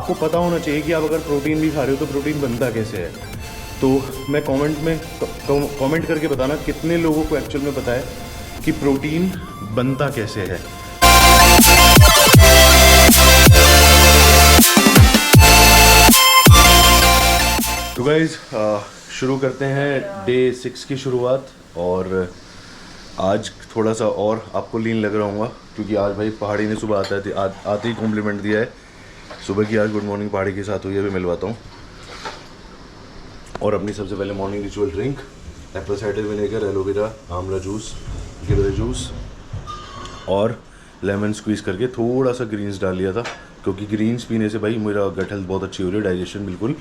आपको पता होना चाहिए कि आप अगर प्रोटीन भी खा रहे हो तो प्रोटीन बनता कैसे है। तो मैं कमेंट करके बताना कितने लोगों को एक्चुअल में पता है कि प्रोटीन बनता कैसे है। तो गाइस शुरू करते हैं डे 6 की शुरुआत। और आज थोड़ा सा और आपको लीन लग रहा हूँगा क्योंकि आज भाई पहाड़ी ने सुबह आते ही कॉम्प्लीमेंट दिया है। सुबह की आज गुड मॉर्निंग पहाड़ी के साथ हुई है, अभी मिलवाता हूँ। और अपनी सबसे पहले morning ritual drink, Apple cider vinegar, aloe vera, आंवला जूस, गिलोय जूस और लेमन स्क्वीज़ करके थोड़ा सा ग्रीन्स डाल लिया था, क्योंकि ग्रीन्स पीने से भाई मेरा गट हेल्थ बहुत अच्छी हो रही है, डाइजेशन बिल्कुल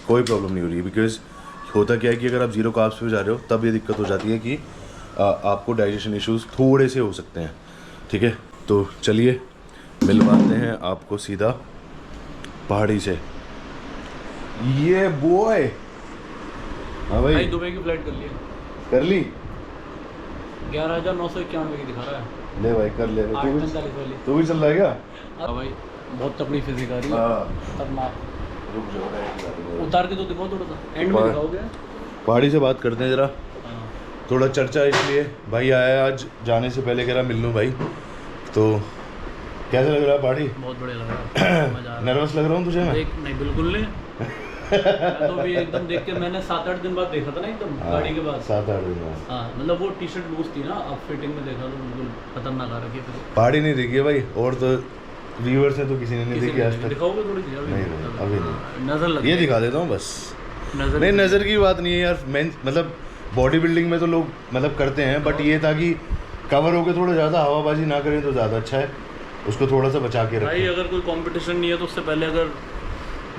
कोई प्रॉब्लम नहीं हो रही है। बिकॉज होता क्या है कि अगर आप जीरो कार्ब्स पे जा रहे हो तब ये दिक्कत हो जाती है कि आपको डाइजेशन इश्यूज थोड़े से हो सकते हैं। ठीक है, तो चलिए मिलवाते हैं आपको सीधा पहाड़ी से। ये बॉय, हाँ भाई दुबई की फ्लाइट कर ली 11,991 की दिखा रहा है। ले भाई कर ले, 8:45 वाली। तू भी चल रहा है क्या? हाँ भाई बहुत तकड़ी फिजिक आ रही है। खतरनाक। रुक जाओ, उतार के तो दिखाओ थोड़ा सा, एंड में दिखाओगे। पहाड़ी से बात करते हैं जरा, थोड़ा चर्चा इसलिए भाई आया है आज, जाने से पहले कह रहा मिल लूँ भाई। तो कैसा लग रहा है पहाड़ी? बहुत बढ़िया लग रहा है, मजा आ रहा है। नर्वस लग रहा हूँ तुझे मैं? नहीं बिल्कुल नहीं। मैं तो भी एकदम देख के मैंने 7-8 दिन बाद देखा था ना, एकदम गाड़ी के बाद 7-8 दिन बाद। हाँ मतलब वो टी शर्ट लूज थी ना, अब फिटिंग में देखा तो बिल्कुल खतरनाक आ रखी है। पहाड़ी नहीं देखी है भाई, और तो व्यूअर्स ने तो किसी ने नहीं देखी आज तक। दिखाओगे थोड़ी सी? अभी नहीं, नजर लग ये दिखा देता हूँ बस। नजर नहीं, नज़र की बात नहीं है यार, मैं मतलब बॉडी बिल्डिंग में तो लोग मतलब करते हैं, बट ये था कि कवर होकर थोड़ा ज़्यादा हवाबाजी ना करें तो ज़्यादा अच्छा है, उसको थोड़ा सा बचा के भाई। रखें। अगर कोई कंपटीशन नहीं है तो उससे पहले अगर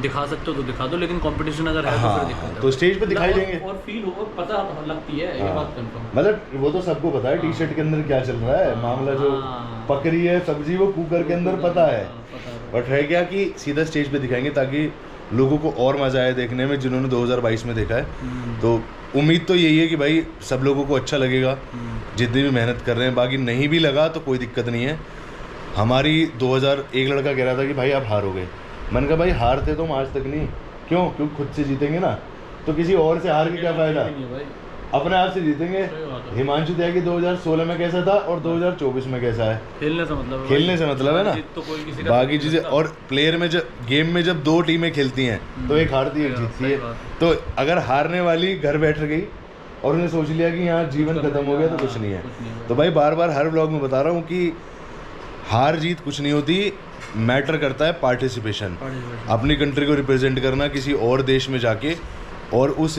दिखा सकते हो तो दिखा दो, लेकिन कंपटीशन अगर है तो फिर दिखा दो। तो स्टेज पे दिखाई देंगे और फील हो पता लगती है, ये बात कंफर्म। मतलब वो तो सबको पता है टी शर्ट के अंदर क्या चल रहा है, मामला जो पक रही है सब्जी वो कुकर के अंदर पता है। बट है क्या कि सीधा स्टेज पे दिखाएंगे ताकि लोगों को और मज़ा आए देखने में, जिन्होंने 2022 में देखा है। तो उम्मीद तो यही है कि भाई सब लोगों को अच्छा लगेगा जितनी भी मेहनत कर रहे हैं। बाकी नहीं भी लगा तो कोई दिक्कत नहीं है। हमारी 2001 लड़का कह रहा था कि भाई आप हारोगे, मैंने कहा भाई हारते तो हम आज तक नहीं, क्योंकि खुद से जीतेंगे ना, तो किसी और से हार के क्या फ़ायदा, अपने आप से जीतेंगे। हिमांशु त्यागी 2016 में कैसा था और 2024 में कैसा है? खेलने से मतलब है ना, तो कोई किसी का बाकी चीज़ें। और प्लेयर में जब गेम में जब दो टीमें खेलती हैं तो एक हारती है एक जीतती है। तो अगर हारने वाली घर बैठ गई और उन्हें सोच लिया कि यहाँ जीवन खत्म हो गया तो कुछ नहीं है। तो भाई बार बार हर व्लॉग में बता रहा हूँ कि हार जीत कुछ नहीं होती, मैटर करता है पार्टिसिपेशन। अपनी कंट्री को रिप्रेजेंट करना किसी और देश में जाके, और उस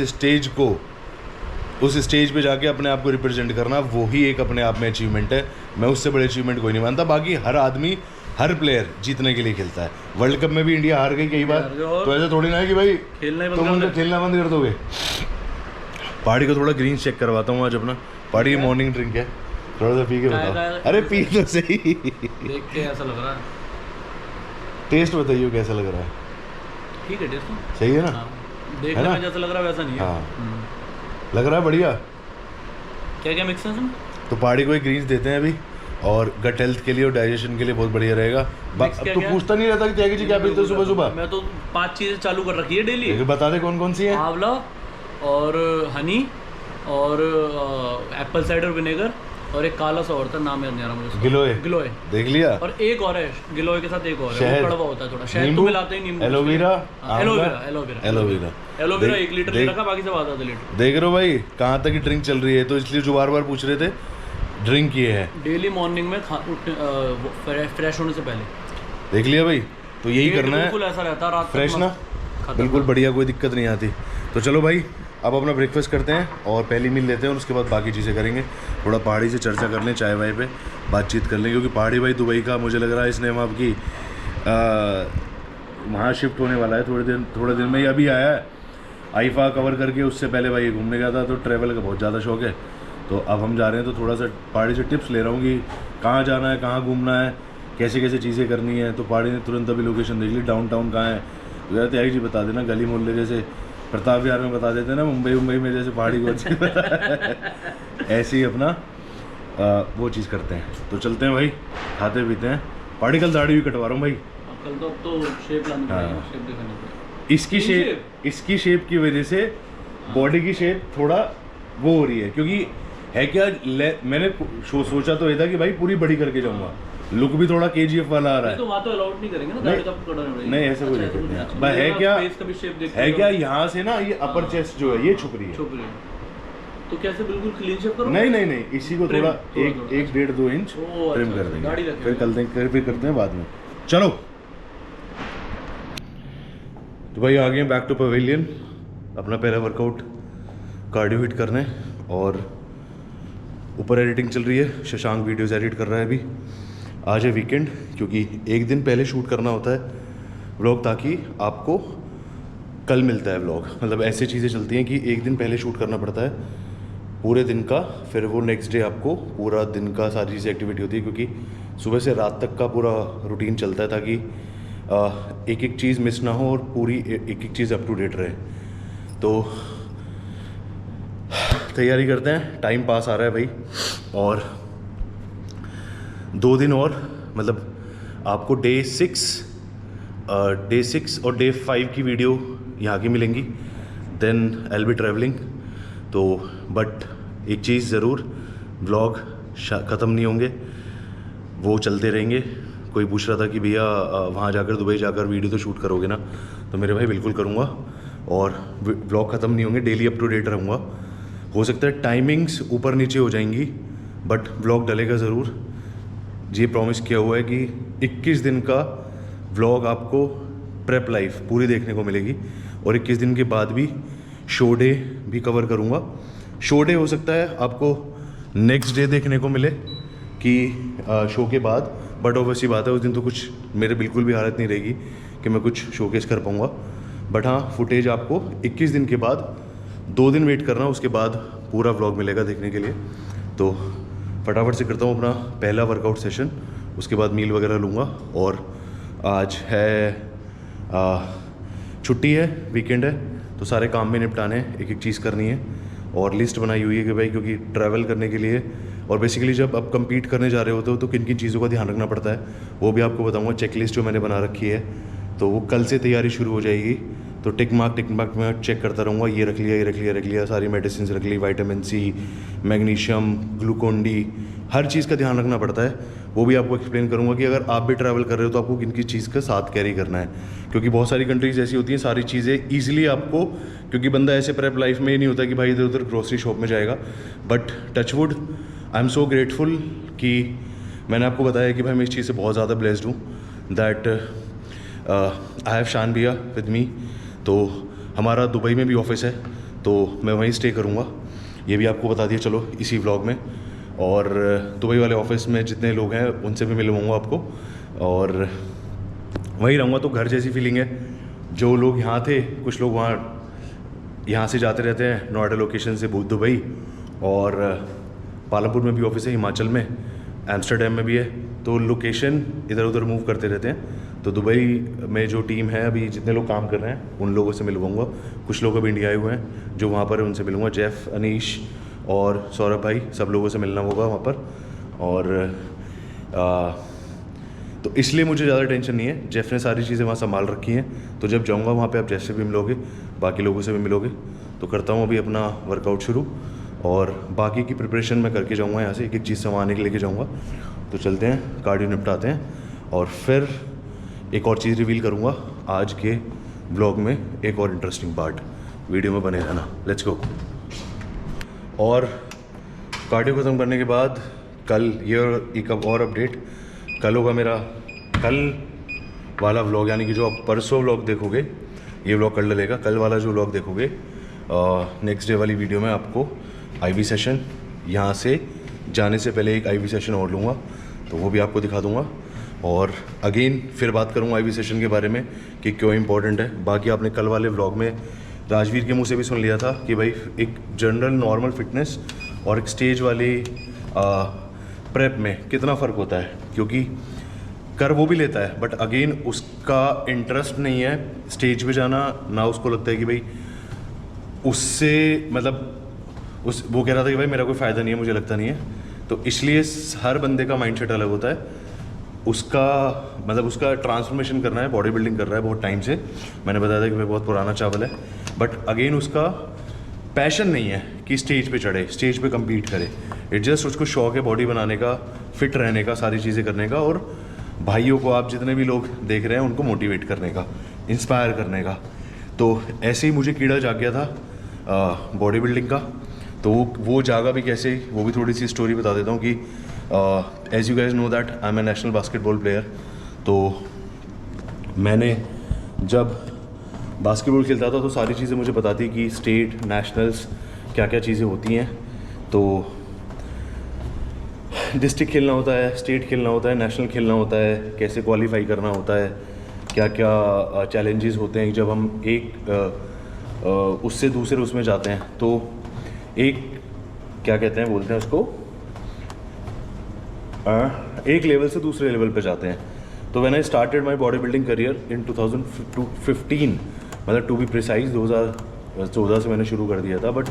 स्टेज पे जाके अपने आप को रिप्रेजेंट करना, वो ही एक अपने आप में अचीवमेंट है। मैं उससे बड़े अचीवमेंट कोई नहीं मानता। बाकी हर आदमी, हर प्लेयर जीतने के लिए खेलता है। वर्ल्ड कप में भी इंडिया हार गई कई बार, तो ऐसा थोड़ी ना है कि भाई तुम उनको खेलना बंद कर दोगे। पहाड़ी को थोड़ा ग्रीन चेक करवाता हूँ आज अपना। पहाड़ी मॉर्निंग ड्रिंक है, थोड़ा सा पी के बताओ। अरे पी तो सही, देख के ऐसा लग रहा है। टेस्ट बताइए कैसा लग रहा है? ठीक है, टेस्ट सही है ना? देखने में जैसा लग रहा है वैसा नहीं है। हाँ लग रहा है बढ़िया। क्या क्या मिक्स है इसमें? तो पहाड़ी को एक ग्रीन्स देते हैं अभी, और गट हेल्थ के लिए और डाइजेशन के लिए बहुत बढ़िया रहेगा। अब तो पूछता नहीं रहता कि त्यागी जी क्या पीते हो सुबह सुबह। मैं तो 5 चीज़ें चालू कर रखी है डेली। बता दे कौन कौन सी है? आंवला और हनी और एप्पल साइडर विनेगर और एक काला सा और था, नाम याद नहीं आ रहा मुझे। गिलोय देख लिया। और एक और है गिलोय के साथ, एक और है, वो कड़वा होता है थोड़ा, शहद तो मिलाते ही नींबू। एलोवेरा 1 लीटर ले रखा, बाकी सब आधा लीटर। देख रहे हो भाई कहाँ तक की ड्रिंक चल रही है, तो इसलिए जो बार बार पूछ रहे थे, ड्रिंक ये है डेली मॉर्निंग में फ्रेश होने से पहले। देख लिया भाई, तो यही करना है। बिल्कुल ऐसा रहता है रात फ्रेश ना, बिल्कुल बढ़िया, कोई दिक्कत नहीं आती। तो चलो भाई अब अपना ब्रेकफास्ट करते हैं और पहली मील लेते हैं, और उसके बाद बाकी चीज़ें करेंगे। थोड़ा पहाड़ी से चर्चा कर लें, चाय वाय पे बातचीत कर लें, क्योंकि पहाड़ी भाई दुबई का मुझे लग रहा है इसने हम आपकी वहाँ शिफ्ट होने वाला है थोड़े दिन में ही। अभी आया है आईफा कवर करके, उससे पहले भाई ये घूमने गया था, तो ट्रैवल का बहुत ज़्यादा शौक है। तो अब हम जा रहे हैं, तो थोड़ा सा पहाड़ी से टिप्स ले रहा हूँ कि कहाँ जाना है, कहाँ घूमना है, कैसे कैसे चीज़ें करनी है। तो पहाड़ी ने तुरंत अभी लोकेशन देख ली, डाउनटाउन कहाँ है। तो त्यागी जी बता देना, गली मोहल्ले जैसे प्रताप विहार में बता देते हैं ना, मुंबई में जैसे पहाड़ी को अच्छी ऐसे ही अपना वो चीज़ करते हैं। तो चलते हैं भाई, खाते पीते हैं। पहाड़ी कल दाढ़ी भी कटवा रहा हूँ भाई, कल तो अब तो शेप लानी पड़ेगी, शेप दिखानी पड़ेगी। इसकी शेप की वजह से बॉडी की शेप थोड़ा वो हो रही है, क्योंकि है क्या, मैंने सोचा तो ये था कि भाई पूरी बड़ी करके जाऊंगा, लुक भी थोड़ा KGF वाला आ रहा है। तो वहाँ तो अलाउड नहीं करेंगे ना, दाढ़ी तो आपको कटवानी पड़ेगी। नहीं ऐसा कोई दिक्कत नहीं। बस है क्या, है क्या, यहाँ से ना ये अपर चेस्ट जो है ये छुप रही है, तो कैसे बिल्कुल क्लीन शेव करो? नहीं, इसी को थोड़ा 1-1.5-2 इंच ट्रिम कर देंगे, फिर करते हैं बाद में। चलो तो भाई आ गए बैक टू पवेलियन, अपना पहला वर्कआउट कार्डियो हिट करने, और ऊपर एडिटिंग चल रही है, शशांक वीडियोस एडिट कर रहा है अभी। आज है वीकेंड, क्योंकि एक दिन पहले शूट करना होता है व्लॉग, ताकि आपको कल मिलता है व्लॉग। मतलब ऐसी चीज़ें चलती हैं कि एक दिन पहले शूट करना पड़ता है पूरे दिन का, फिर वो नेक्स्ट डे आपको पूरा दिन का सारी चीज़ें एक्टिविटी होती है, क्योंकि सुबह से रात तक का पूरा रूटीन चलता है, ताकि एक एक चीज़ मिस ना हो और पूरी एक एक चीज़ अप टू डेट रहे। तो तैयारी करते हैं, टाइम पास आ रहा है भाई, और 2 दिन और, मतलब आपको डे 6 और डे 5 की वीडियो यहाँ की मिलेंगी, then I will be travelling. तो बट एक चीज़ ज़रूर, व्लॉग ख़त्म नहीं होंगे, वो चलते रहेंगे। कोई पूछ रहा था कि भैया वहाँ जाकर, दुबई जाकर वीडियो तो शूट करोगे ना, तो मेरे भाई बिल्कुल करूँगा, और व्लॉग ख़त्म नहीं होंगे, डेली अप टू डेट रहूँगा। हो सकता है टाइमिंग्स ऊपर नीचे हो जाएंगी, बट व्लॉग डलेगा ज़रूर। ये प्रॉमिस किया हुआ है कि 21 दिन का व्लॉग आपको प्रेप लाइफ पूरी देखने को मिलेगी, और 21 दिन के बाद भी शो डे भी कवर करूँगा। शो डे हो सकता है आपको नेक्स्ट डे देखने को मिले कि शो के बाद, बट ऑब्वियसली बात है उस दिन तो कुछ मेरे बिल्कुल भी हालत नहीं रहेगी कि मैं कुछ शोकेस कर पाऊँगा। बट हाँ, फुटेज आपको 21 दिन के बाद 2 दिन वेट करना, उसके बाद पूरा व्लॉग मिलेगा देखने के लिए। तो फटाफट से करता हूँ अपना पहला वर्कआउट सेशन, उसके बाद मील वगैरह लूँगा। और आज है छुट्टी है, वीकेंड है, तो सारे काम में निपटाने हैं, एक एक चीज़ करनी है, और लिस्ट बनाई हुई है कि भाई, क्योंकि ट्रैवल करने के लिए और बेसिकली जब आप compete करने जा रहे होते हो तो किन किन चीज़ों का ध्यान रखना पड़ता है, वो भी आपको बताऊँगा। चेक लिस्ट जो मैंने बना रखी है, तो वो कल से तैयारी शुरू हो जाएगी। तो टिक मार्क मैं चेक करता रहूँगा, ये रख लिया, सारी मेडिसिन रख ली, vitamin C, magnesium, Glucon D, हर चीज़ का ध्यान रखना पड़ता है। वो भी आपको एक्सप्लेन करूँगा कि अगर आप भी ट्रैवल कर रहे हो तो आपको किन किन चीज़ का साथ कैरी करना है, क्योंकि बहुत सारी कंट्रीज़ ऐसी होती हैं, सारी चीज़ें ईजिली आपको, क्योंकि बंदा ऐसे प्रेप लाइफ में नहीं होता कि भाई इधर उधर ग्रोसरी शॉप में जाएगा। But touch wood, I am so grateful कि मैंने आपको बताया कि भाई मैं इस चीज़ से बहुत ज़्यादा ब्लेस्ड हूँ, दैट आई हैव शान भैया विद मी। तो हमारा दुबई में भी ऑफिस है, तो मैं वहीं स्टे करूँगा, ये भी आपको बता दिया चलो इसी व्लॉग में। और दुबई वाले ऑफिस में जितने लोग हैं उनसे भी मिलवाऊँगा आपको, और वहीं रहूँगा, तो घर जैसी फीलिंग है। जो लोग यहाँ थे, कुछ लोग यहाँ से जाते रहते हैं नोएडा लोकेशन से दुबई, और पालमपुर में भी ऑफिस है, हिमाचल में, एम्स्टर्डम में भी है, तो लोकेशन इधर उधर मूव करते रहते हैं। तो दुबई में जो टीम है अभी, जितने लोग काम कर रहे हैं उन लोगों से मिलवाऊँगा। कुछ लोग अभी इंडिया आए हुए हैं जो वहाँ पर है, उनसे मिलूँगा। जेफ, अनीश और सौरभ भाई, सब लोगों से मिलना होगा वहाँ पर। और तो इसलिए मुझे ज़्यादा टेंशन नहीं है, जेफ ने सारी चीज़ें वहाँ संभाल रखी हैं। तो जब जाऊँगा वहाँ पे आप जेफ से भी मिलोगे, बाकी लोगों से भी मिलोगे। तो करता हूँ अभी अपना वर्कआउट शुरू, और बाकी की प्रिपरेशन मैं करके जाऊँगा, यहाँ से एक एक चीज़ संभालने के लेके जाऊँगा। तो चलते हैं, कार्डियो निपटाते हैं, और फिर एक और चीज़ रिवील करूँगा आज के ब्लॉग में, एक और इंटरेस्टिंग पार्ट। वीडियो में बने रहना, लेट्स गो। और कार्डियो ख़त्म करने के बाद कल ये एक और अपडेट, कल होगा मेरा कल वाला व्लॉग, यानी कि जो आप परसों व्लॉग देखोगे, ये व्लॉग कल डलेगा। कल वाला जो व्लॉग देखोगे, नेक्स्ट डे वाली वीडियो में आपको IV सेशन, यहाँ से जाने से पहले एक IV सेशन और लूँगा, तो वो भी आपको दिखा दूँगा। और अगेन फिर बात करूँगा IV सेशन के बारे में कि क्यों इम्पोर्टेंट है। बाकी आपने कल वाले व्लॉग में राजवीर के मुंह से भी सुन लिया था कि भाई एक जनरल नॉर्मल फिटनेस और एक स्टेज वाली प्रेप में कितना फ़र्क होता है, क्योंकि कर वो भी लेता है, बट अगेन उसका इंटरेस्ट नहीं है स्टेज पे जाना, ना उसको लगता है कि भाई उससे, मतलब वो कह रहा था कि भाई मेरा कोई फ़ायदा नहीं है, मुझे लगता नहीं है। तो इसलिए हर बंदे का माइंडसेट अलग होता है। उसका मतलब उसका ट्रांसफॉर्मेशन करना है, बॉडी बिल्डिंग कर रहा है बहुत टाइम से। मैंने बताया था कि मैं बहुत पुराना चावल है, बट अगेन उसका पैशन नहीं है कि स्टेज पे चढ़े, स्टेज पे compete करे। इट जस्ट उसको शौक है बॉडी बनाने का, फिट रहने का, सारी चीज़ें करने का, और भाइयों को, आप जितने भी लोग देख रहे हैं उनको मोटिवेट करने का, इंस्पायर करने का। तो ऐसे ही मुझे कीड़ा जाग गया था बॉडी बिल्डिंग का। तो वो जागा भी कैसे, वो भी थोड़ी सी स्टोरी बता देता हूँ कि as you guys know that I am a national basketball player. तो मैंने जब बास्केटबॉल खेलता था तो सारी चीज़ें मुझे पता थी कि स्टेट, नेशनल्स क्या क्या चीज़ें होती हैं। तो डिस्ट्रिक्ट खेलना होता है, स्टेट खेलना होता है, नेशनल खेलना होता है, कैसे क्वालिफाई करना होता है, क्या क्या चैलेंजेस होते हैं जब हम एक उससे दूसरे उसमें जाते हैं। तो एक क्या कहते हैं, बोलते हैं उसको, एक लेवल से दूसरे लेवल पे जाते हैं। तो when I started my body building career in 2015, मतलब टू बी प्रिसाइज 2014 से मैंने शुरू कर दिया था, बट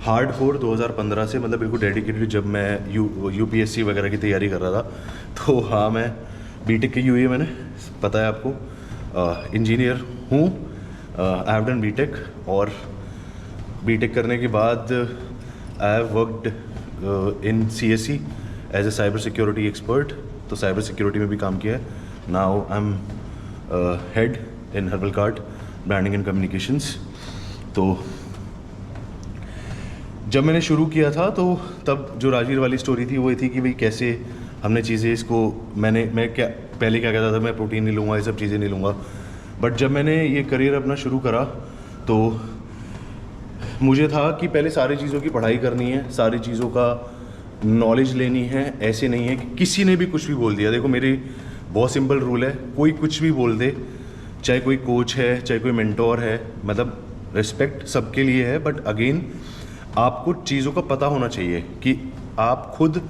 हार्डकोर 2015 से, मतलब बिल्कुल डेडिकेटेड। जब मैं यूपीएससी वगैरह की तैयारी कर रहा था, तो हाँ, मैं बीटेक की हुई है, मैंने पता है आपको, इंजीनियर हूँ। आई हैव डन बीटेक, और बीटेक करने के बाद I have worked in CSE as a cyber security expert. तो साइबर सिक्योरिटी में भी काम किया है। Now I am head in herbal card branding and communications. तो जब मैंने शुरू किया था तो तब जो राजवीर वाली स्टोरी थी वो ये थी कि भाई कैसे हमने चीज़ें इसको, मैं क्या पहले क्या कहता था, मैं प्रोटीन नहीं लूँगा, ये सब चीज़ें नहीं लूँगा। बट जब मैंने ये करियर अपना शुरू करा तो मुझे था कि पहले सारी चीज़ों की पढ़ाई करनी है, सारी चीज़ों का नॉलेज लेनी है। ऐसे नहीं है कि किसी ने भी कुछ भी बोल दिया। देखो, मेरी बहुत सिंपल रूल है, कोई कुछ भी बोल दे, चाहे कोई कोच है, चाहे कोई मेंटोर है, मतलब रिस्पेक्ट सबके लिए है, बट अगेन आपको चीज़ों का पता होना चाहिए कि आप खुद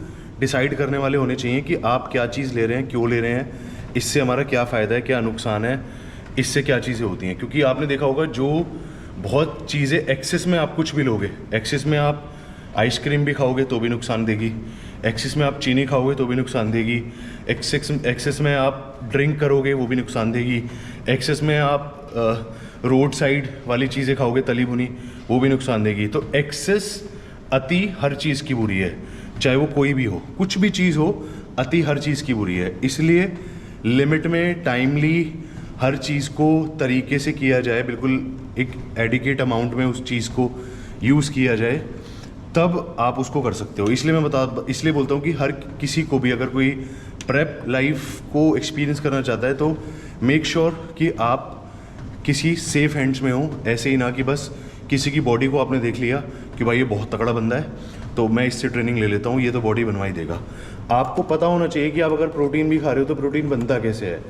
डिसाइड करने वाले होने चाहिए कि आप क्या चीज़ ले रहे हैं, क्यों ले रहे हैं, इससे हमारा क्या फ़ायदा है, क्या नुकसान है, इससे क्या चीज़ें होती हैं। क्योंकि आपने देखा होगा, जो बहुत चीज़ें एक्सेस में आप कुछ भी लोगे, एक्सेस में आप आइसक्रीम भी खाओगे तो भी नुकसान देगी, एक्सेस में आप चीनी खाओगे तो भी नुकसान देगी, एक्सेस में आप ड्रिंक करोगे वो भी नुकसान देगी, एक्सेस में आप रोड साइड वाली चीज़ें खाओगे तली भुनी, वो भी नुकसान देगी। तो एक्सेस, अति हर चीज़ की बुरी है, चाहे वो कोई भी हो, कुछ भी चीज़ हो, अति हर चीज़ की बुरी है। इसलिए लिमिट में, टाइमली हर चीज़ को तरीके से किया जाए, बिल्कुल एक एडिकेट अमाउंट में उस चीज़ को यूज़ किया जाए, तब आप उसको कर सकते हो। इसलिए बोलता हूँ कि हर किसी को भी अगर कोई प्रेप लाइफ को एक्सपीरियंस करना चाहता है तो मेक श्योर कि आप किसी सेफ हैंड्स में हो। ऐसे ही ना कि बस किसी की बॉडी को आपने देख लिया कि भाई ये बहुत तगड़ा बंदा है तो मैं इससे ट्रेनिंग ले लेता हूँ, ये तो बॉडी बनवा ही देगा। आपको पता होना चाहिए कि आप अगर प्रोटीन भी खा रहे हो तो प्रोटीन बनता कैसे है।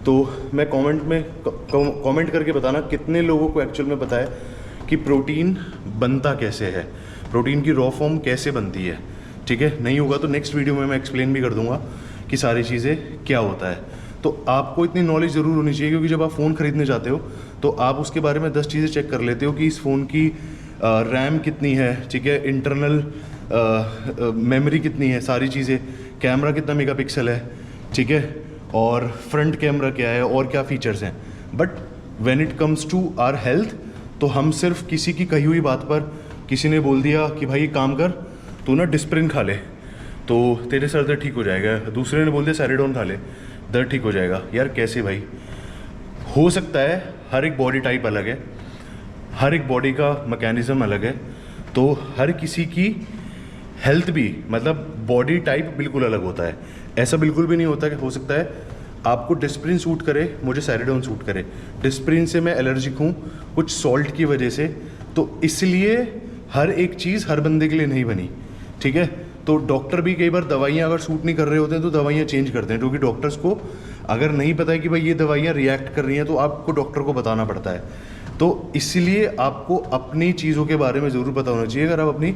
तो मैं कमेंट करके बताना कितने लोगों को एक्चुअल में पता है कि प्रोटीन बनता कैसे है, प्रोटीन की रॉ फॉर्म कैसे बनती है। ठीक है, नहीं होगा तो नेक्स्ट वीडियो में मैं एक्सप्लेन भी कर दूंगा कि सारी चीज़ें क्या होता है। तो आपको इतनी नॉलेज ज़रूर होनी चाहिए, क्योंकि जब आप फ़ोन ख़रीदने जाते हो तो आप उसके बारे में 10 चीज़ें चेक कर लेते हो कि इस फ़ोन की रैम कितनी है, ठीक है, इंटरनल मेमोरी कितनी है, सारी चीज़ें, कैमरा कितना मेगापिक्सल है, ठीक है, और फ्रंट कैमरा क्या है, और क्या फ़ीचर्स हैं। But when it comes to our health, तो हम सिर्फ किसी की कही हुई बात पर, किसी ने बोल दिया कि भाई काम कर, तू ना डिस्प्रिन खा ले तो तेरे सर दर्द ठीक हो जाएगा, दूसरे ने बोल दिया सैरिडोन खा ले, दर्द ठीक हो जाएगा। यार कैसे भाई हो सकता है? हर एक बॉडी टाइप अलग है, हर एक बॉडी का मैकेनिज़्म अलग है, तो हर किसी की हेल्थ भी, मतलब बॉडी टाइप बिल्कुल अलग होता है। ऐसा बिल्कुल भी नहीं होता कि हो सकता है आपको डिस्प्रिन सूट करे, मुझे सैरिडोन सूट करे। डिस्प्रिन से मैं एलर्जिक हूँ कुछ सॉल्ट की वजह से, तो इसलिए हर एक चीज़ हर बंदे के लिए नहीं बनी। ठीक है, तो डॉक्टर भी कई बार दवाइयाँ अगर सूट नहीं कर रहे होते हैं तो दवाइयाँ चेंज करते हैं, क्योंकि डॉक्टर्स को अगर नहीं पता है कि भाई ये दवाइयाँ रिएक्ट कर रही हैं तो आपको डॉक्टर को बताना पड़ता है। तो इसलिए आपको अपनी चीज़ों के बारे में ज़रूर पता होना चाहिए। अगर आप अपनी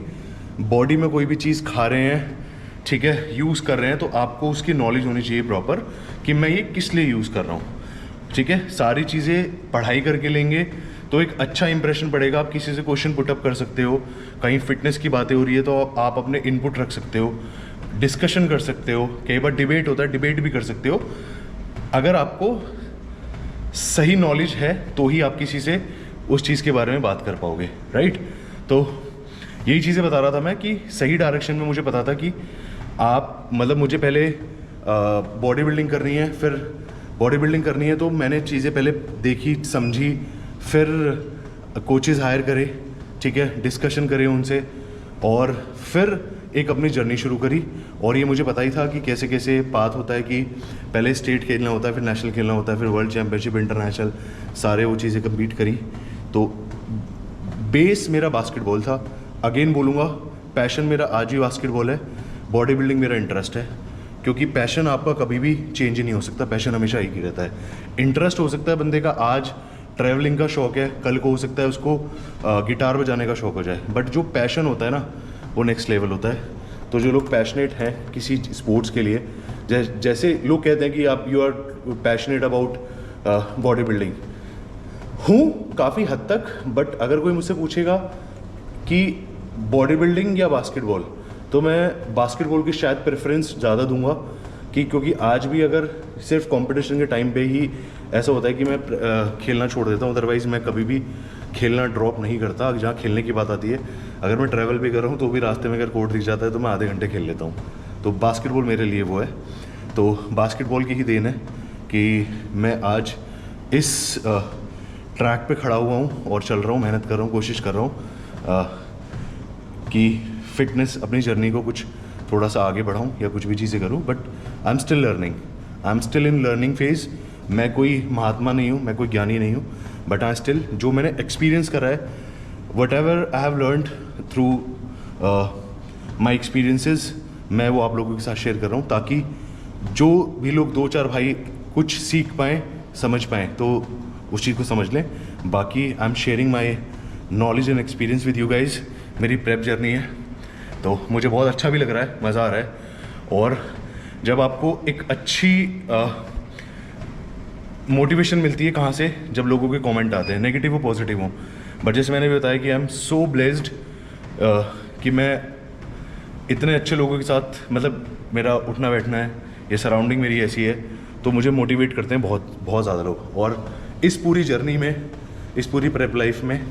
बॉडी में कोई भी चीज़ खा रहे हैं, ठीक है, यूज़ कर रहे हैं, तो आपको उसकी नॉलेज होनी चाहिए प्रॉपर कि मैं ये किस लिए यूज़ कर रहा हूँ। ठीक है, सारी चीज़ें पढ़ाई करके लेंगे तो एक अच्छा इंप्रेशन पड़ेगा। आप किसी से क्वेश्चन पुटअप कर सकते हो, कहीं फिटनेस की बातें हो रही है तो आप अपने इनपुट रख सकते हो, डिस्कशन कर सकते हो, कई बार डिबेट होता है, डिबेट भी कर सकते हो। अगर आपको सही नॉलेज है तो ही आप किसी से उस चीज़ के बारे में बात कर पाओगे, राइट। तो यही चीज़ें बता रहा था मैं कि सही डायरेक्शन में मुझे पता था कि आप मतलब मुझे पहले बॉडी बिल्डिंग करनी है, फिर बॉडी बिल्डिंग करनी है तो मैंने चीज़ें पहले देखी समझी, फिर कोचेज़ हायर करे, ठीक है, डिस्कशन करे उनसे, और फिर एक अपनी जर्नी शुरू करी। और ये मुझे पता ही था कि कैसे कैसे पाथ होता है कि पहले स्टेट खेलना होता है, फिर नेशनल खेलना होता है, फिर वर्ल्ड चैम्पियनशिप, इंटरनेशनल, सारे वो चीज़ें कम्पीट करी। तो बेस मेरा बास्केटबॉल था। अगेन बोलूँगा, पैशन मेरा आज भी बास्केटबॉल है, बॉडी बिल्डिंग मेरा इंटरेस्ट है, क्योंकि पैशन आपका कभी भी चेंज ही नहीं हो सकता, पैशन हमेशा एक ही रहता है। इंटरेस्ट हो सकता है बंदे का आज ट्रैवलिंग का शौक है, कल को हो सकता है उसको गिटार बजाने का शौक हो जाए, बट जो पैशन होता है ना वो नेक्स्ट लेवल होता है। तो जो लोग पैशनेट हैं किसी स्पोर्ट्स के लिए, जैसे लोग कहते हैं कि आप you are passionate about bodybuilding, हूँ काफ़ी हद तक, बट अगर कोई मुझसे पूछेगा कि बॉडी बिल्डिंग या बास्केटबॉल, तो मैं बास्केटबॉल की शायद प्रेफरेंस ज़्यादा दूंगा कि क्योंकि आज भी अगर सिर्फ कंपटीशन के टाइम पे ही ऐसा होता है कि मैं खेलना छोड़ देता हूँ, अदरवाइज़ मैं कभी भी खेलना ड्रॉप नहीं करता। जहाँ खेलने की बात आती है, अगर मैं ट्रैवल भी कर रहा हूँ तो भी रास्ते में अगर कोर्ट दिख जाता है तो मैं आधे घंटे खेल लेता हूँ। तो बास्केटबॉल मेरे लिए वो है। तो बास्केटबॉल की ही देन है कि मैं आज इस ट्रैक पे खड़ा हुआ हूँ और चल रहा हूँ, मेहनत कर रहा हूँ, कोशिश कर रहा हूँ कि फिटनेस अपनी जर्नी को कुछ थोड़ा सा आगे बढ़ाऊँ या कुछ भी चीज़ें करूँ, but I am still learning, I am still in learning phase. मैं कोई महात्मा नहीं हूँ, मैं कोई ज्ञानी नहीं हूँ, बट आई स्टिल जो मैंने एक्सपीरियंस करा है, what ever I have learned through my experiences, मैं वो आप लोगों के साथ शेयर कर रहा हूँ, ताकि जो भी लोग 2-4 भाई कुछ सीख पाएँ, समझ पाएँ, तो उस चीज़ को समझ लें। बाकी I am sharing my knowledge and experience with you guys. मेरी प्रेप जर्नी है तो मुझे बहुत अच्छा भी लग रहा है, मज़ा आ रहा है। और जब आपको एक अच्छी मोटिवेशन मिलती है, कहाँ से, जब लोगों के कमेंट आते हैं, नेगेटिव हो पॉजिटिव हो, बट जैसे मैंने भी बताया कि आई एम सो ब्लेस्ड कि मैं इतने अच्छे लोगों के साथ, मतलब मेरा उठना बैठना है, ये सराउंडिंग मेरी ऐसी है, तो मुझे मोटिवेट करते हैं बहुत बहुत ज़्यादा लोग। और इस पूरी जर्नी में, इस पूरी प्रेप लाइफ में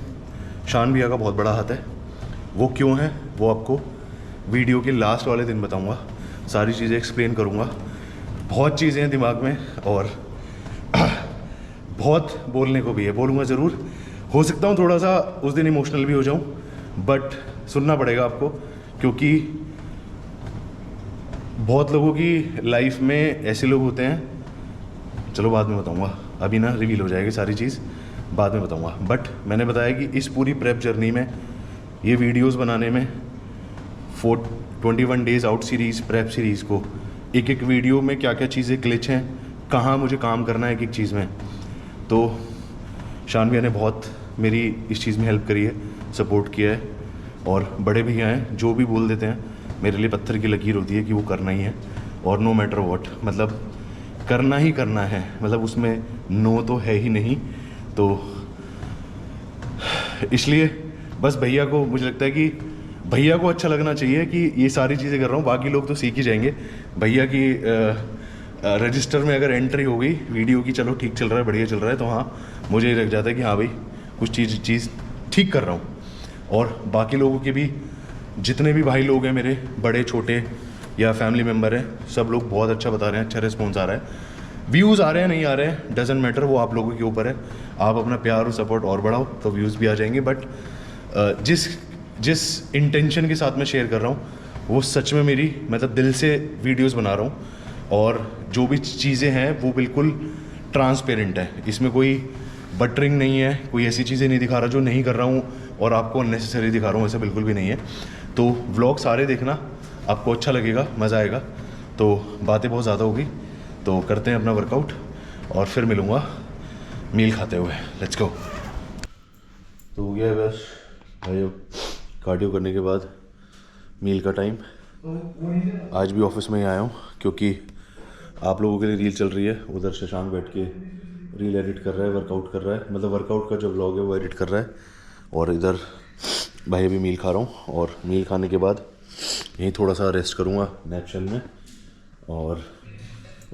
शान भैया का बहुत बड़ा हाथ है। वो क्यों है वो आपको वीडियो के लास्ट वाले दिन बताऊंगा, सारी चीज़ें एक्सप्लेन करूंगा। बहुत चीज़ें हैं दिमाग में और बहुत बोलने को भी है, बोलूँगा ज़रूर। हो सकता हूँ थोड़ा सा उस दिन इमोशनल भी हो जाऊँ, बट सुनना पड़ेगा आपको, क्योंकि बहुत लोगों की लाइफ में ऐसे लोग होते हैं, चलो बाद में बताऊँगा, अभी ना रिवील हो जाएगी सारी चीज़, बाद में बताऊँगा। बट मैंने बताया कि इस पूरी प्रेप जर्नी में, ये वीडियोस बनाने में, 21 days out series, prep series को, एक एक वीडियो में क्या क्या चीज़ें ग्लिच हैं, कहाँ मुझे काम करना है एक एक चीज़ में, तो शान भैया ने बहुत मेरी इस चीज़ में हेल्प करी है, सपोर्ट किया है। और बड़े भैया हैं, जो भी बोल देते हैं मेरे लिए पत्थर की लकीर होती है कि वो करना ही है, और नो मैटर व्हाट, मतलब करना ही करना है, मतलब उसमें नो तो है ही नहीं। तो इसलिए बस भैया को, मुझे लगता है कि भैया को अच्छा लगना चाहिए कि ये सारी चीज़ें कर रहा हूँ, बाकी लोग तो सीख ही जाएंगे। भैया की रजिस्टर में अगर एंट्री हो गई वीडियो की, चलो ठीक चल रहा है, बढ़िया चल रहा है, तो हाँ मुझे लग जाता है कि हाँ भाई कुछ चीज़ ठीक कर रहा हूँ। और बाकी लोगों के भी, जितने भी भाई लोग हैं मेरे, बड़े छोटे या फैमिली मेम्बर हैं, सब लोग बहुत अच्छा बता रहे हैं, अच्छा रिस्पॉन्स आ रहा है। व्यूज़ आ रहे हैं नहीं आ रहे हैं डजेंट मैटर, वो आप लोगों के ऊपर है। आप अपना प्यार और सपोर्ट और बढ़ाओ तो व्यूज़ भी आ जाएंगे। बट जिस इंटेंशन के साथ मैं शेयर कर रहा हूँ वो सच में मेरी, मतलब दिल से वीडियोस बना रहा हूँ, और जो भी चीज़ें हैं वो बिल्कुल ट्रांसपेरेंट है, इसमें कोई बटरिंग नहीं है, कोई ऐसी चीज़ें नहीं दिखा रहा जो नहीं कर रहा हूँ और आपको अननेसेसरी दिखा रहा हूँ, ऐसा बिल्कुल भी नहीं है। तो व्लॉग सारे देखना, आपको अच्छा लगेगा, मज़ा आएगा। तो बातें बहुत ज़्यादा होगी, तो करते हैं अपना वर्कआउट और फिर मिलूँगा मील खाते हुए। Let's go. तो हो गया है बस भाई, कार्डियो करने के बाद मील का टाइम। आज भी ऑफिस में ही आया हूँ क्योंकि आप लोगों के लिए रील चल रही है, उधर शशांक बैठ के रील एडिट कर रहा है, वर्कआउट कर रहा है, मतलब वर्कआउट का जो व्लॉग है वो एडिट कर रहा है, और इधर भाई अभी मील खा रहा हूँ। और मील खाने के बाद यहीं थोड़ा सा रेस्ट करूँगा नेचुरल में, और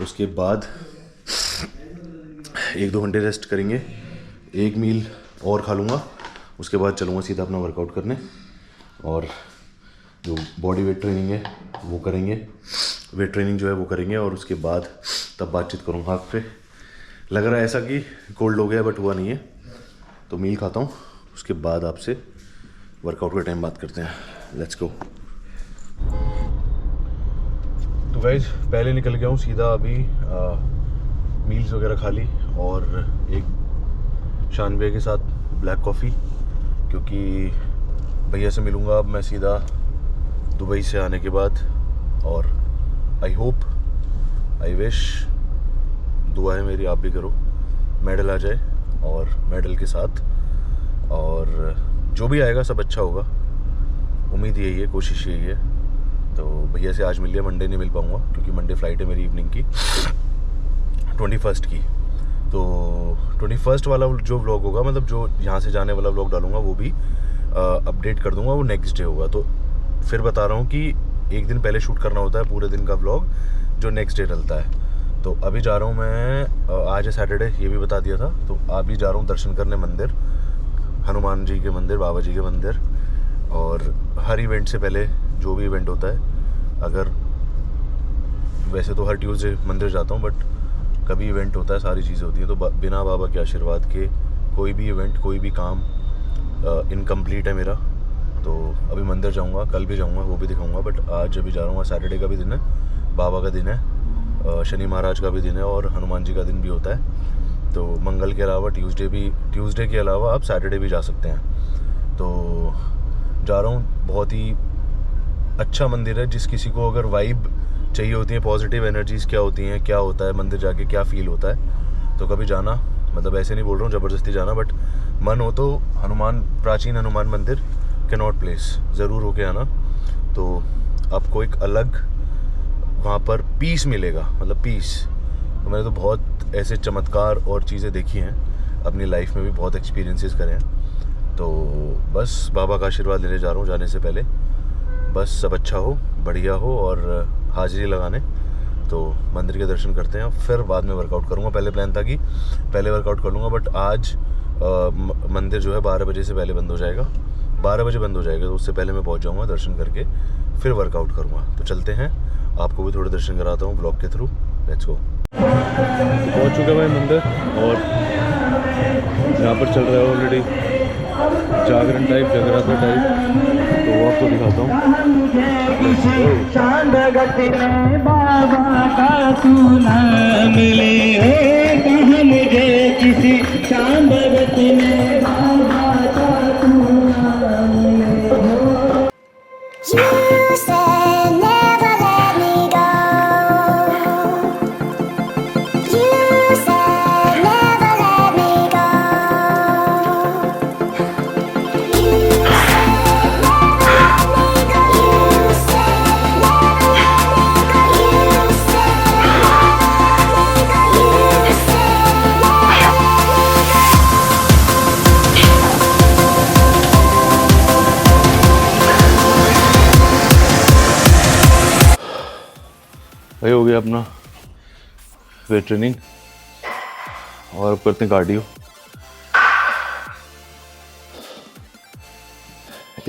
उसके बाद 1-2 घंटे रेस्ट करेंगे, एक मील और खा लूँगा, उसके बाद चलूँगा सीधा अपना वर्कआउट करने, और जो बॉडी वेट ट्रेनिंग है वो करेंगे, वेट ट्रेनिंग जो है वो करेंगे, और उसके बाद तब बातचीत करूँगा आपसे। लग रहा है ऐसा कि कोल्ड हो गया, बट हुआ नहीं है। तो मील खाता हूँ, उसके बाद आपसे वर्कआउट के टाइम बात करते हैं। Let's go. तो गाइस पहले निकल गया हूँ सीधा, अभी मील्स वगैरह खा ली, और एक शान भैया के साथ ब्लैक कॉफ़ी, क्योंकि भैया से मिलूँगा अब मैं सीधा दुबई से आने के बाद। और आई होप, आई विश, दुआ है मेरी, आप भी करो, मेडल आ जाए, और मेडल के साथ और जो भी आएगा सब अच्छा होगा। उम्मीद यही है, कोशिश यही है। तो भैया से आज मिल लिया, मंडे नहीं मिल पाऊँगा क्योंकि मंडे फ्लाइट है मेरी इवनिंग की, 21 की। तो 21 वाला जो व्लॉग होगा, मतलब जो यहाँ से जाने वाला व्लॉग डालूँगा वो भी अपडेट कर दूँगा, वो नेक्स्ट डे होगा। तो फिर बता रहा हूँ कि एक दिन पहले शूट करना होता है पूरे दिन का व्लॉग, जो नेक्स्ट डे डलता है। तो अभी जा रहा हूँ मैं, आज है सैटरडे, ये भी बता दिया था। तो अभी जा रहा हूँ दर्शन करने मंदिर, हनुमान जी के मंदिर, बाबा जी के मंदिर। और हर इवेंट से पहले जो भी इवेंट होता है, अगर वैसे तो हर ट्यूसडे मंदिर जाता हूँ, बट कभी इवेंट होता है, सारी चीज़ें होती हैं, तो बिना बाबा के आशीर्वाद के कोई भी इवेंट, कोई भी काम इनकम्प्लीट है मेरा। तो अभी मंदिर जाऊँगा, कल भी जाऊँगा, वो भी दिखाऊँगा, बट आज अभी जा रहा हूँ। सैटरडे का भी दिन है, बाबा का दिन है, शनि महाराज का भी दिन है, और हनुमान जी का दिन भी होता है। तो मंगल के अलावा ट्यूसडे के अलावा आप सैटरडे भी जा सकते हैं। तो जा रहा हूँ, बहुत ही अच्छा मंदिर है। जिस किसी को अगर वाइब चाहिए होती है, पॉजिटिव एनर्जीज़ क्या होती हैं, क्या होता है मंदिर जाके, क्या फ़ील होता है, तो कभी जाना, मतलब ऐसे नहीं बोल रहा हूँ ज़बरदस्ती जाना, बट मन हो तो प्राचीन हनुमान मंदिर, कैनॉट प्लेस ज़रूर होके आना। तो आपको एक अलग वहाँ पर पीस मिलेगा, मतलब पीस। तो मैंने तो बहुत ऐसे चमत्कार और चीज़ें देखी हैं अपनी लाइफ में, भी बहुत एक्सपीरियंसेस करे हैं। तो बस बाबा का आशीर्वाद लेने जा रहा हूँ जाने से पहले। बस सब अच्छा हो, बढ़िया हो, और हाजिरी लगाने। तो मंदिर के दर्शन करते हैं, फिर बाद में वर्कआउट करूँगा। पहले प्लान था कि पहले वर्कआउट कर लूँगा, बट आज मंदिर जो है 12 बजे से पहले बंद हो जाएगा, 12 बजे बंद हो जाएगा। तो उससे पहले मैं पहुँच जाऊँगा, दर्शन करके फिर वर्कआउट करूँगा। तो चलते हैं, आपको भी थोड़े दर्शन कराता हूँ ब्लॉग के थ्रू। Let's go. पहुँच चुका मैं मंदिर, और यहाँ पर चल रहा है ऑलरेडी जागरण टाइप, जगराता टाइप, तो वो आपको दिखाता हूँ। शान भगति में बाबा का तू ना मिले, कहाँ मुझे किसी शान भगति में बाबा का तू ना मिले। You said never let me go. You said never let me go. You said never let me go. You said never let me go. You said never let me go. You said भाई हो गया अपना weight training, और अब करते हैं cardio.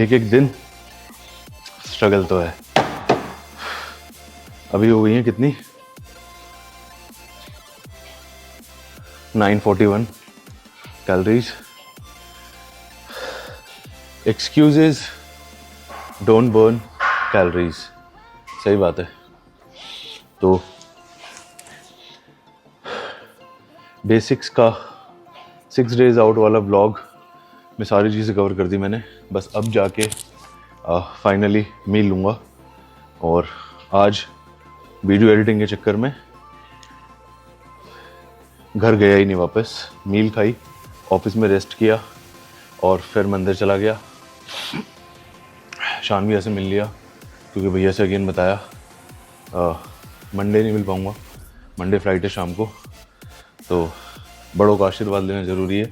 एक एक दिन स्ट्रगल तो है। अभी हो गई है कितनी, 941 calories. Excuses don't burn calories, सही बात है। तो बेसिक्स का 6 डेज आउट वाला व्लॉग में सारी चीज़ें कवर कर दी मैंने। बस अब जाके फाइनली मील लूँगा, और आज वीडियो एडिटिंग के चक्कर में घर गया ही नहीं वापस। मील खाई, ऑफिस में रेस्ट किया, और फिर मंदिर चला गया। शान भैया से मिल लिया, क्योंकि भैया से अगेन बताया मंडे नहीं मिल पाऊँगा, मंडे फ्लाइट है शाम को। तो बड़ों का आशीर्वाद लेना ज़रूरी है,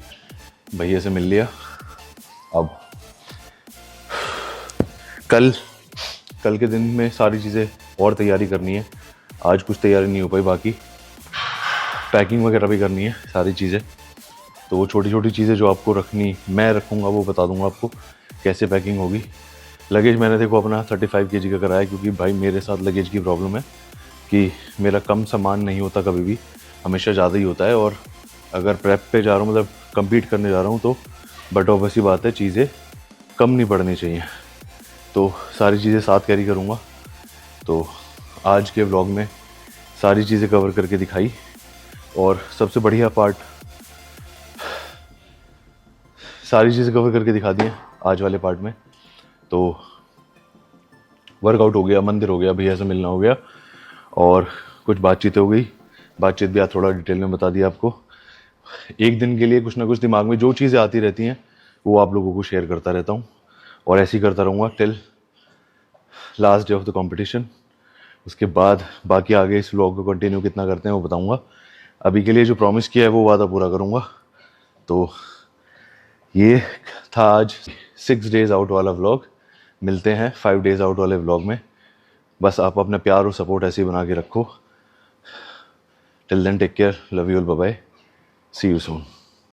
भैया से मिल लिया। अब कल के दिन में सारी चीज़ें और तैयारी करनी है। आज कुछ तैयारी नहीं हो पाई, बाकी पैकिंग वगैरह भी करनी है सारी चीज़ें। तो वो छोटी छोटी चीज़ें जो आपको रखनी मैं रखूँगा वो बता दूँगा आपको कैसे पैकिंग होगी। लगेज मैंने देखो अपना 35 kg का कराया, क्योंकि भाई मेरे साथ लगेज की प्रॉब्लम है कि मेरा कम सामान नहीं होता, कभी भी हमेशा ज़्यादा ही होता है। और अगर प्रेप पे जा रहा हूँ, मतलब कम्पीट करने जा रहा हूँ, तो बट ऑब्वियसली बात है चीज़ें कम नहीं पड़नी चाहिए। तो सारी चीज़ें साथ कैरी करूँगा। तो आज के व्लॉग में सारी चीज़ें कवर करके दिखाई। और सबसे बढ़िया पार्ट, सारी चीज़ें कवर करके दिखा दी हैं आज वाले पार्ट में। तो वर्कआउट हो गया, मंदिर हो गया, भैया से मिलना हो गया, और कुछ बातचीत हो गई। बातचीत भी आज थोड़ा डिटेल में बता दिया आपको। एक दिन के लिए कुछ ना कुछ दिमाग में जो चीज़ें आती रहती हैं वो आप लोगों को शेयर करता रहता हूँ, और ऐसे ही करता रहूँगा till last day of the competition. उसके बाद बाकी आगे इस व्लॉग को कंटिन्यू कितना करते हैं वो बताऊँगा। अभी के लिए जो प्रॉमिस किया है वो वादा पूरा करूँगा। तो ये था आज 6 days आउट वाला व्लॉग। मिलते हैं 5 days आउट वाले व्लॉग में। बस आप अपना प्यार और सपोर्ट ऐसे ही बना के रखो। Till then take care, love you all, bye bye, see you soon.